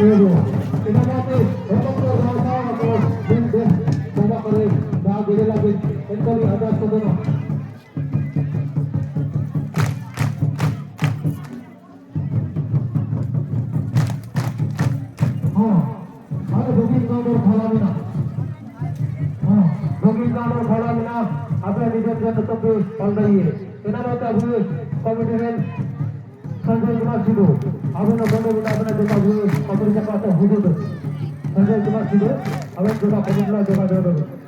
Inamati, untuk bersama atau bin coba keren, dah gede lagi, kembali ada saudara. ada bukit nomor khala mina. Bukit nomor khala mina, अपने निजन जन तो भी पल रही है। इनामत हुए कमिटी में संजय कुमार सिद्धू, आपने बंदे बुला अपने जगह हुए कमिटी का पास हुजूर संजय कुमार सिद्धू, अपने जगह कमिटी ला जगह दे दो।